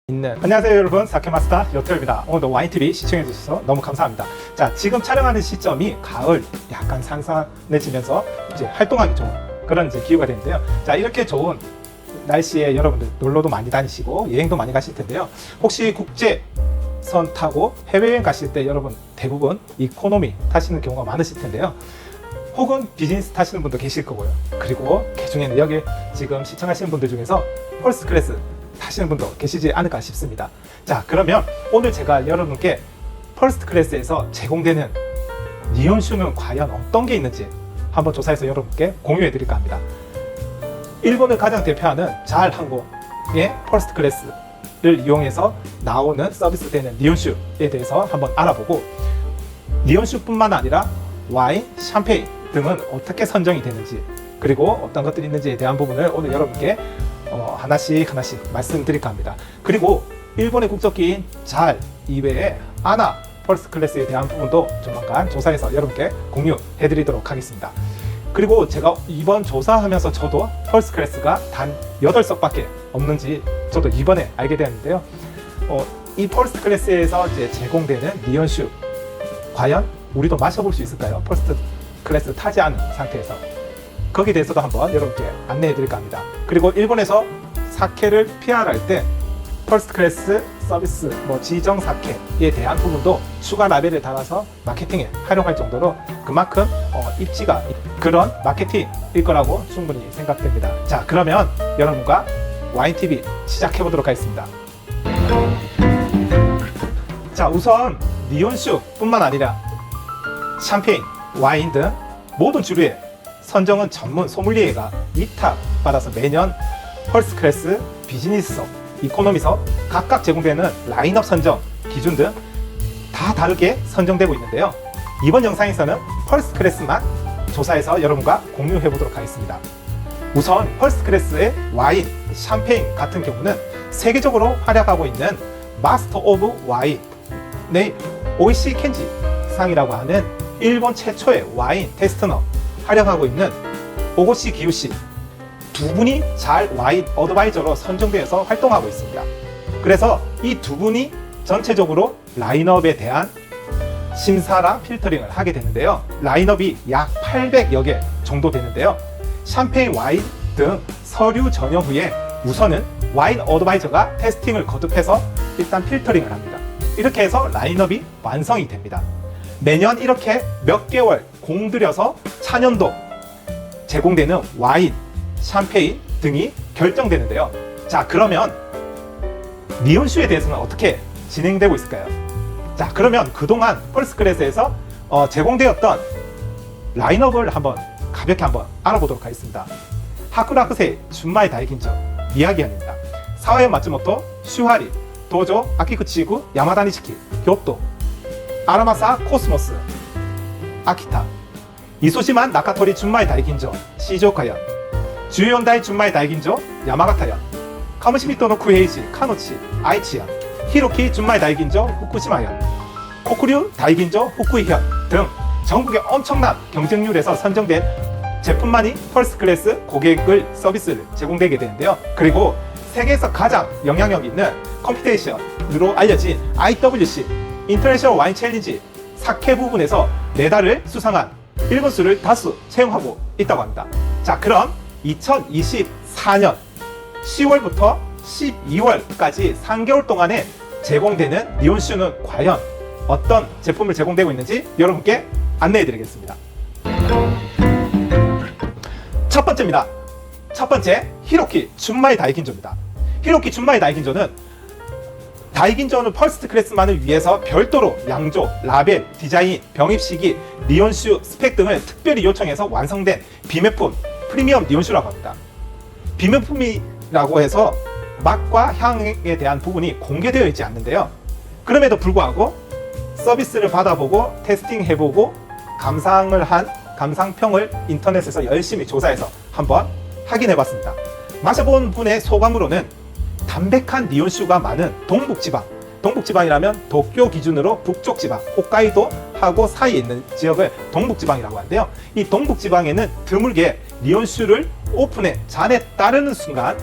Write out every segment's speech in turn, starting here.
안녕하세요 여러분, 사케마스터 요토입니다. 오늘도 와인TV 시청해주셔서 너무 감사합니다. 자, 지금 촬영하는 시점이 가을 약간 산산해지면서 이제 활동하기 좋은 그런 이제 기후가 되는데요. 자, 이렇게 좋은 날씨에 여러분들 놀러도 많이 다니시고 여행도 많이 가실 텐데요. 혹시 국제선 타고 해외여행 가실 때 여러분 대부분 이코노미 타시는 경우가 많으실 텐데요. 혹은 비즈니스 타시는 분도 계실 거고요. 그리고 그중에는 여기 지금 시청하시는 분들 중에서 퍼스트 클래스 타시는 분도 계시지 않을까 싶습니다. 자, 그러면 오늘 제가 여러분께 퍼스트 클래스에서 제공되는 니온슈는 과연 어떤 게 있는지 한번 조사해서 여러분께 공유해 드릴까 합니다. 일본을 가장 대표하는 자알 항공의 퍼스트 클래스를 이용해서 나오는 서비스되는 니온슈에 대해서 한번 알아보고, 니온슈뿐만 아니라 와인, 샴페인 등은 어떻게 선정이 되는지, 그리고 어떤 것들이 있는지에 대한 부분을 오늘 여러분께 하나씩 말씀드릴까 합니다. 그리고 일본의 국적기인 자알 이외에 아나 퍼스트 클래스에 대한 부분도 조만간 조사해서 여러분께 공유해 드리도록 하겠습니다. 그리고 제가 이번 조사하면서 저도 퍼스트 클래스가 단 8석밖에 없는지 저도 이번에 알게 되었는데요. 이 퍼스트 클래스에서 이제 제공되는 니온슈 과연 우리도 마셔볼 수 있을까요? 퍼스트 클래스 타지 않은 상태에서 거기에 대해서도 한번 여러분께 안내해 드릴까 합니다. 그리고 일본에서 사케를 PR할 때 퍼스트 클래스 서비스 지정 사케에 대한 부분도 추가 라벨을 달아서 마케팅에 활용할 정도로 그만큼 입지가 그런 마케팅일 거라고 충분히 생각됩니다. 자, 그러면 여러분과 와인TV 시작해 보도록 하겠습니다. 자, 우선 니온슈 뿐만 아니라 샴페인, 와인 등 모든 주류의 선정은 전문 소믈리에가 위탁받아서 매년 퍼스트 클래스, 비즈니스석, 이코노미석 각각 제공되는 라인업 선정 기준 등 다 다르게 선정되고 있는데요. 이번 영상에서는 퍼스트 클래스만 조사해서 여러분과 공유해 보도록 하겠습니다. 우선 퍼스트 클래스의 와인, 샴페인 같은 경우는 세계적으로 활약하고 있는 마스터 오브 와인의 오이시 켄지 상이라고 하는 일본 최초의 와인 테스트너 활약하고 있는 오고시 기우씨 두 분이 자알 와인 어드바이저로 선정되어서 활동하고 있습니다. 그래서 이 두 분이 전체적으로 라인업에 대한 심사랑 필터링을 하게 되는데요. 라인업이 약 800여 개 정도 되는데요. 샴페인, 와인 등 서류 전형 후에 우선은 와인 어드바이저가 테스팅을 거듭해서 일단 필터링을 합니다. 이렇게 해서 라인업이 완성이 됩니다. 매년 이렇게 몇 개월 공들여서 차년도 제공되는 와인, 샴페인 등이 결정되는데요. 자, 그러면 니온슈에 대해서는 어떻게 진행되고 있을까요? 자, 그러면 그동안 퍼스트 클래스에서 제공되었던 라인업을 가볍게 한번 알아보도록 하겠습니다. 하쿠라쿠세이 준마이 다이긴저 미야기현입니다. 사와연 마츠모토 슈하리 도조 아키쿠치구 야마다니시키 교토 아라마사 코스모스 아키타 이소시만 나카토리 준마이 다이긴저 시조카현 주요온다이 준마이 다이긴저 야마가타현 카무시미토노 쿠헤이지 카노치 아이치현 히로키 준마이 다이긴저 후쿠시마현 코쿠류 다이긴저 후쿠이현 등 전국의 엄청난 경쟁률에서 선정된 제품만이 퍼스트 클래스 고객을 서비스를 제공되게 되는데요. 그리고 세계에서 가장 영향력 있는 컴피테이션으로 알려진 IWC 인터내셔널 와인 챌린지 사케 부분에서 메달을 수상한 일본 수를 다수 채용하고 있다고 합니다. 자, 그럼 2024년 10월부터 12월까지 3개월 동안에 제공되는 니온슈는 과연 어떤 제품을 제공되고 있는지 여러분께 안내해 드리겠습니다. 첫 번째입니다. 첫 번째, 히로키 준마이 다이긴조입니다. 히로키 준마이 다이긴조는 퍼스트 클래스만을 위해서 별도로 양조, 라벨, 디자인, 병입 시기, 니온슈 스펙 등을 특별히 요청해서 완성된 비매품 프리미엄 니온슈라고 합니다. 비매품이라고 해서 맛과 향에 대한 부분이 공개되어 있지 않는데요. 그럼에도 불구하고 서비스를 받아보고 테스팅해보고 감상평을 인터넷에서 열심히 조사해서 한번 확인해봤습니다. 마셔본 분의 소감으로는 담백한 니온슈가 많은 동북지방이라면 도쿄 기준으로 북쪽 지방, 홋카이도하고 사이에 있는 지역을 동북지방이라고 하는데요. 이 동북지방에는 드물게 니온슈를 오픈해 잔에 따르는 순간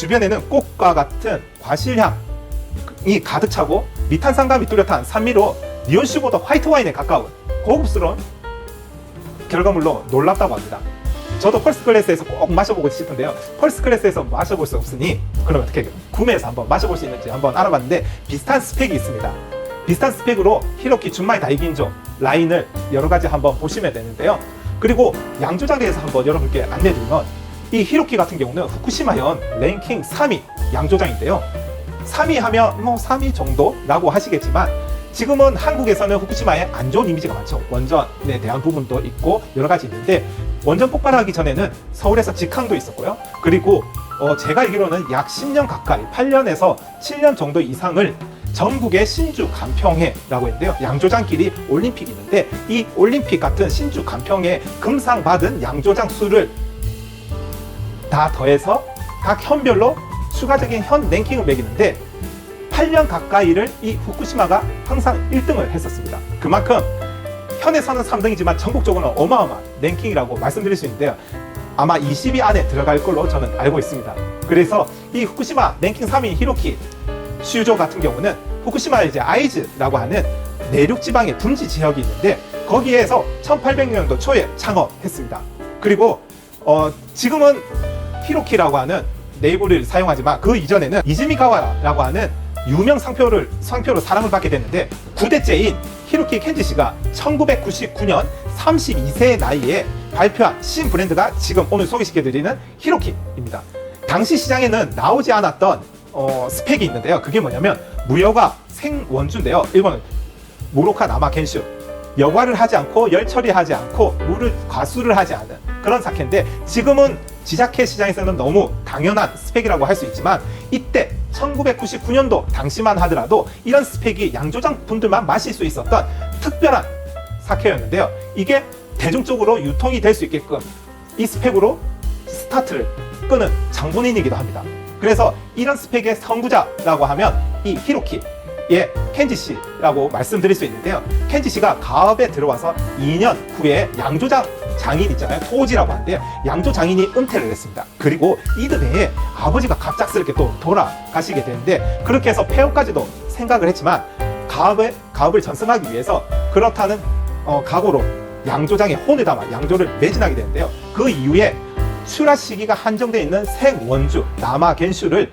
주변에는 꽃과 같은 과실향이 가득 차고 미탄산감이 뚜렷한 산미로 니온슈보다 화이트 와인에 가까운 고급스러운 결과물로 놀랍다고 합니다. 저도 펄스 클래스에서 꼭 마셔보고 싶은데요. 펄스 클래스에서 마셔볼 수 없으니 그러면 어떻게 구매해서 한번 마셔볼 수 있는지 한번 알아봤는데 비슷한 스펙이 있습니다. 비슷한 스펙으로 히로키 준마이 다이긴조 라인을 여러 가지 한번 보시면 되는데요. 그리고 양조장에 대해서 한번 여러분께 안내드리면 이 히로키 같은 경우는 후쿠시마현 랭킹 3위 양조장인데요. 3위 하면 뭐 3위 정도라고 하시겠지만 지금은 한국에서는 후쿠시마에 안 좋은 이미지가 많죠. 원전에 대한 부분도 있고 여러 가지 있는데 원전 폭발하기 전에는 서울에서 직항도 있었고요. 그리고 제가 알기로는 약 10년 가까이 8년에서 7년 정도 이상을 전국의 신주 간평회라고 했는데요. 양조장끼리 올림픽이 있는데 이 올림픽 같은 신주 간평회 금상 받은 양조장 수를 다 더해서 각 현별로 추가적인 현 랭킹을 매기는데 8년 가까이를 이 후쿠시마가 항상 1등을 했었습니다. 그만큼 현에서는 3등이지만 전국적으로는 어마어마한 랭킹이라고 말씀드릴 수 있는데요. 아마 20위 안에 들어갈 걸로 저는 알고 있습니다. 그래서 이 후쿠시마 랭킹 3위 히로키 슈조 같은 경우는 후쿠시마 이제 아이즈라고 하는 내륙 지방의 분지 지역이 있는데 거기에서 1800년도 초에 창업했습니다. 그리고 지금은 히로키라고 하는 네이버를 사용하지만 그 이전에는 이즈미가와라고 하는 유명 상표로 사랑을 받게 됐는데 9대째인 히로키 켄지씨가 1999년 32세의 나이에 발표한 신 브랜드가 지금 오늘 소개시켜드리는 히로키입니다. 당시 시장에는 나오지 않았던 스펙이 있는데요. 그게 뭐냐면 무여과 생원주인데요. 일본은 무로카 나마 겐슈, 여과를 하지 않고 열 처리하지 않고 물을 과수를 하지 않은 그런 사케인데 지금은 지자체 시장에서는 너무 당연한 스펙이라고 할 수 있지만 이때 1999년도 당시만 하더라도 이런 스펙이 양조장 분들만 마실 수 있었던 특별한 사케였는데요. 이게 대중적으로 유통이 될 수 있게끔 이 스펙으로 스타트를 끄는 장본인이기도 합니다. 그래서 이런 스펙의 선구자라고 하면 이 히로키의 켄지씨라고 말씀드릴 수 있는데요. 켄지씨가 가업에 들어와서 2년 후에 양조장 장인 있잖아요. 토지라고 하는데요. 양조 장인이 은퇴를 했습니다. 그리고 이듬해에 아버지가 갑작스럽게 또 돌아가시게 되는데 그렇게 해서 폐업까지도 생각을 했지만 가업을 전승하기 위해서 그렇다는 각오로 양조장에 혼을 담아 양조를 매진하게 되는데요. 그 이후에 출하 시기가 한정되어 있는 생원주 나마 겐슈를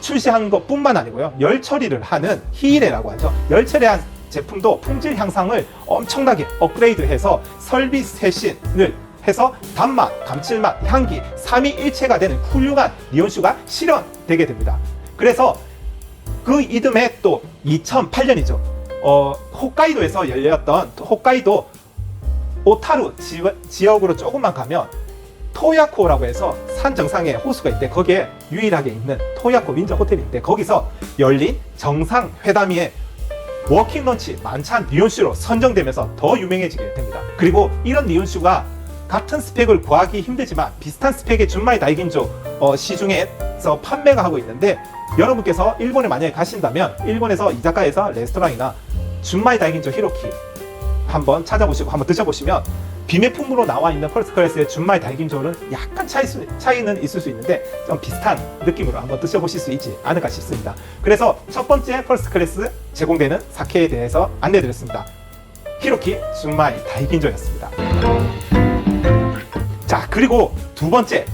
출시한 것뿐만 아니고요. 열 처리를 하는 히이레라고 하죠. 열 처리한 제품도 품질 향상을 엄청나게 업그레이드해서 설비 쇄신을 해서 단맛, 감칠맛, 향기 3위일체가 되는 훌륭한 니온슈가 실현되게 됩니다. 그래서 그 이듬해 또 2008년이죠. 홋카이도에서 열렸던 홋카이도 오타루 지역으로 조금만 가면 토야코라고 해서 산 정상에 호수가 있대. 거기에 유일하게 있는 토야코 윈저 호텔이 있대. 거기서 열린 정상회담의 워킹 런치 만찬 니온슈로 선정되면서 더 유명해지게 됩니다. 그리고 이런 니온슈가 같은 스펙을 구하기 힘들지만 비슷한 스펙의 준마이 다이긴조 시중에서 판매가 하고 있는데 여러분께서 일본에 만약에 가신다면 일본에서 이자카야에서 레스토랑이나 준마이 다이긴조 히로키 한번 찾아보시고 한번 드셔보시면 비매품으로 나와 있는 펄스 클래스의 준마이 다이긴조는 약간 차이는 있을 수 있는데 좀 비슷한 느낌으로 한번 드셔보실 수 있지 않을까 싶습니다. 그래서 첫 번째 펄스 클래스 제공되는 사케에 대해서 안내드렸습니다. 히로키 준마이 다이긴조였습니다. 자, 그리고 두 번째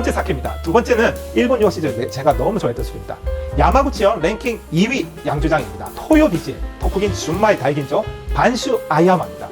사케입니다. 두 번째는 일본 유학 시절 제가 너무 좋아했던 술입니다. 야마구치현 랭킹 2위 양조장입니다. 토요비진 토쿠긴 준마이 다이긴조 반슈 아야마입니다.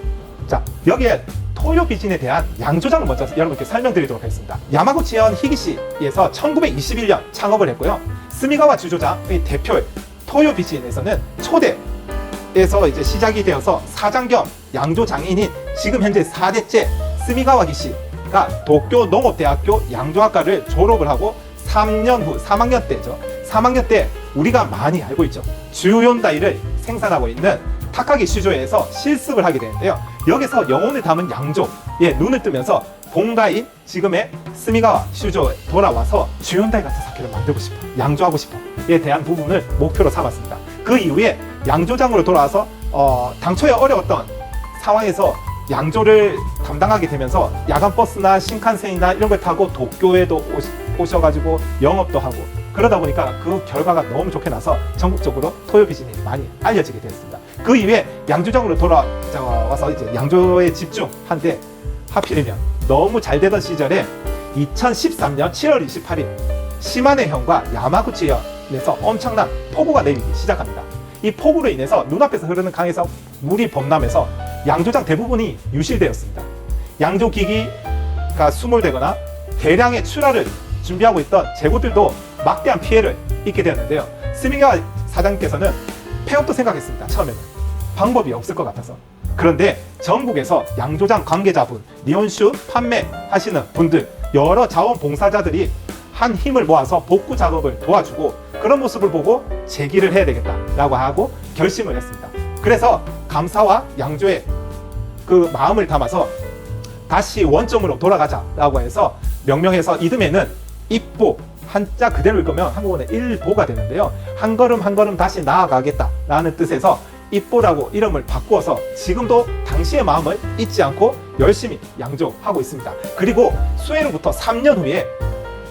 자, 여기에 토요비진에 대한 양조장을 먼저 여러분께 설명드리도록 하겠습니다. 야마구치현 히기시에서 1921년 창업을 했고요. 스미가와 주조장의 대표 토요비진에서는 초대에서 이제 시작이 되어서 사장 겸 양조장인인 지금 현재 4대째 스미가와 기시가 도쿄 농업대학교 양조학과를 졸업을 하고 3년 후 3학년 때죠. 3학년 때 우리가 많이 알고 있죠. 주욘다이를 생산하고 있는 타카기 슈조에서 실습을 하게 되는데요. 여기서 영혼을 담은 양조에 눈을 뜨면서 본가인 지금의 스미가와 슈조에 돌아와서 주욘다이 같은 사케를 만들고 싶어, 양조하고 싶어에 대한 부분을 목표로 삼았습니다. 그 이후에 양조장으로 돌아와서 당초에 어려웠던 상황에서 양조를 담당하게 되면서 야간 버스나 신칸센이나 이런 걸 타고 도쿄에도 오셔가지고 영업도 하고 그러다 보니까 그 결과가 너무 좋게 나서 전국적으로 토요 비진이 많이 알려지게 되었습니다. 그 이후에 양조장으로 돌아와서 이제 양조에 집중한데 하필이면 너무 잘 되던 시절에 2013년 7월 28일 시마네현과 야마구치현에서 엄청난 폭우가 내리기 시작합니다. 이 폭우로 인해서 눈앞에서 흐르는 강에서 물이 범람해서 양조장 대부분이 유실되었습니다. 양조기기가 수몰되거나 대량의 출하를 준비하고 있던 재고들도 막대한 피해를 입게 되었는데요. 스미가 사장님께서는 폐업도 생각했습니다. 처음에는 방법이 없을 것 같아서. 그런데 전국에서 양조장 관계자분, 니온슈 판매하시는 분들, 여러 자원봉사자들이 한 힘을 모아서 복구 작업을 도와주고 그런 모습을 보고 재기를 해야 되겠다라고 하고 결심을 했습니다. 그래서 감사와 양조의 그 마음을 담아서 다시 원점으로 돌아가자라고 해서 명명해서 이듬해는 입보, 한자 그대로 읽으면 한국어는 일보가 되는데요. 한 걸음 한 걸음 다시 나아가겠다라는 뜻에서 입보라고 이름을 바꾸어서 지금도 당시의 마음을 잊지 않고 열심히 양조하고 있습니다. 그리고 수해로부터 3년 후에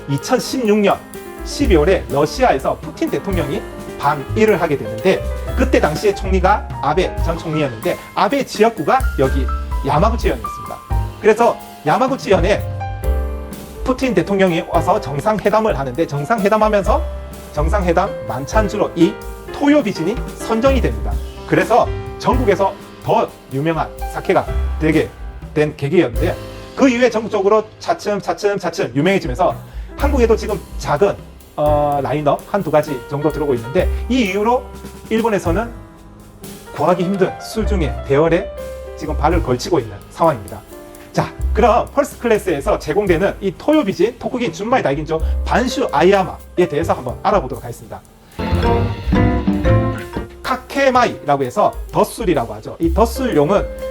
2016년 12월에 러시아에서 푸틴 대통령이 방일을 하게 되는데 그때 당시에 총리가 아베 전 총리였는데 아베 지역구가 여기 야마구치현이었습니다. 그래서 야마구치현에 푸틴 대통령이 와서 정상회담을 하는데 정상회담하면서 정상회담 만찬주로 이 토요 비진이 선정이 됩니다. 그래서 전국에서 더 유명한 사케가 되게 된 계기였는데 그 이후에 전국적으로 차츰 유명해지면서 한국에도 지금 작은 라인업 한두 가지 정도 들어오고 있는데 이 이후로 일본에서는 구하기 힘든 술 중에 대열에 지금 발을 걸치고 있는 상황입니다. 자, 그럼 펄스 클래스에서 제공되는 이 토요 비진 토쿠긴 준마이 다이긴조 반슈 아이야마에 대해서 한번 알아보도록 하겠습니다. 카케마이라고 해서 덧술이라고 하죠. 이 덧술용은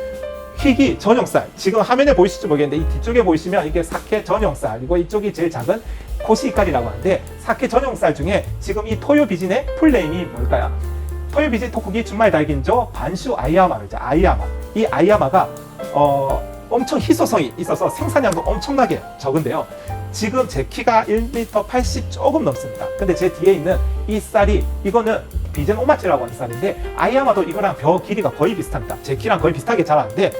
희귀 전용쌀, 지금 화면에 보이실지 모르겠는데 이 뒤쪽에 보이시면 이게 사케 전용쌀이고 이쪽이 제일 작은 코시이카리라고 하는데 사케 전용쌀 중에 지금 이 토요 비진의 풀네임이 뭘까요? 토요 비진 토쿠기 준마이 다이긴조 반슈 아이야마죠. 아이야마. 이 아이야마가 엄청 희소성이 있어서 생산량도 엄청나게 적은데요. 지금 제 키가 1m 80 조금 넘습니다. 근데 제 뒤에 있는 이 쌀이 이거는 비젠 오마치라고 하는 쌀인데 아이야마도 이거랑 벼 길이가 거의 비슷합니다. 제 키랑 거의 비슷하게 자라는데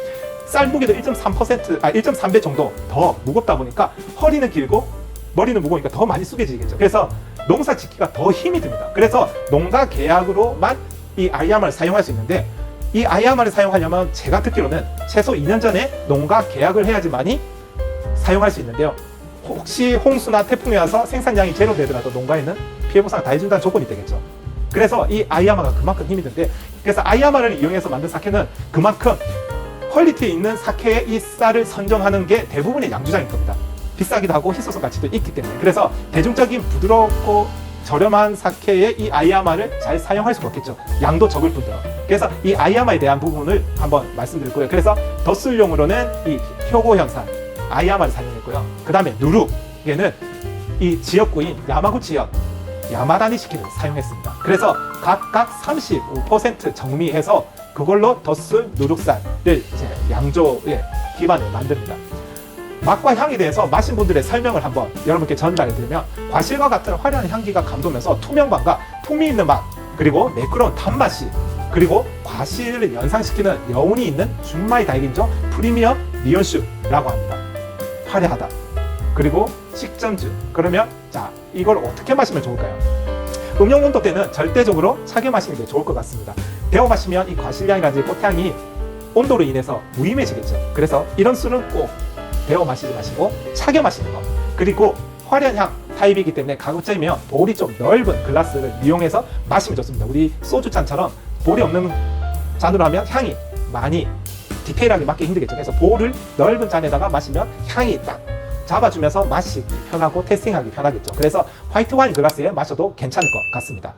쌀 무게도 1.3배 정도 더 무겁다 보니까 허리는 길고 머리는 무거우니까 더 많이 숙여지겠죠. 그래서 농사 짓기가 더 힘이 듭니다. 그래서 농가 계약으로만 이 아이야마를 사용할 수 있는데 이 아이야마를 사용하려면 제가 듣기로는 최소 2년 전에 농가 계약을 해야지만이 사용할 수 있는데요. 혹시 홍수나 태풍이 와서 생산량이 제로 되더라도 농가에는 피해 보상을 다 해준다는 조건이 되겠죠. 그래서 이 아이야마가 그만큼 힘이 든데 그래서 아이야마를 이용해서 만든 사케는 그만큼 퀄리티 있는 사케의 이 쌀을 선정하는 게 대부분의 양조장일 겁니다. 비싸기도 하고 희소성 가치도 있기 때문에 그래서 대중적인 부드럽고 저렴한 사케의 이 아이야마를 잘 사용할 수가 없겠죠. 양도 적을 뿐더러. 그래서 이 아이야마에 대한 부분을 한번 말씀드릴 거예요. 그래서 덧술용으로는 이 효고현산 아이야마를 사용했고요. 그 다음에 누룩에는 이 지역구인 야마구치현 야마다니시키를 사용했습니다. 그래서 각각 35% 정미해서 그걸로 덧술 누룩쌀을 이제 양조의 기반을 만듭니다. 맛과 향에 대해서 마신 분들의 설명을 한번 여러분께 전달해 드리면 과실과 같은 화려한 향기가 감도면서 투명감과 풍미 있는 맛 그리고 매끄러운 단맛이 그리고 과실을 연상시키는 여운이 있는 준마이 다이긴조 프리미엄 니온슈라고 합니다. 화려하다. 그리고 식전주. 그러면 자 이걸 어떻게 마시면 좋을까요? 음용 온도 때는 절대적으로 차게 마시는 게 좋을 것 같습니다. 데워 마시면 이 과실향이라든지 꽃향이 온도로 인해서 무임해지겠죠. 그래서 이런 술은 꼭 데워 마시지 마시고 차게 마시는 것. 그리고 화려한 향 타입이기 때문에 가급적이면 볼이 좀 넓은 글라스를 이용해서 마시면 좋습니다. 우리 소주잔처럼 볼이 없는 잔으로 하면 향이 많이 디테일하게 맡기 힘들겠죠. 그래서 볼을 넓은 잔에다가 마시면 향이 딱 잡아주면서 마시기 편하고 테스팅하기 편하겠죠. 그래서 화이트 와인 글라스에 마셔도 괜찮을 것 같습니다.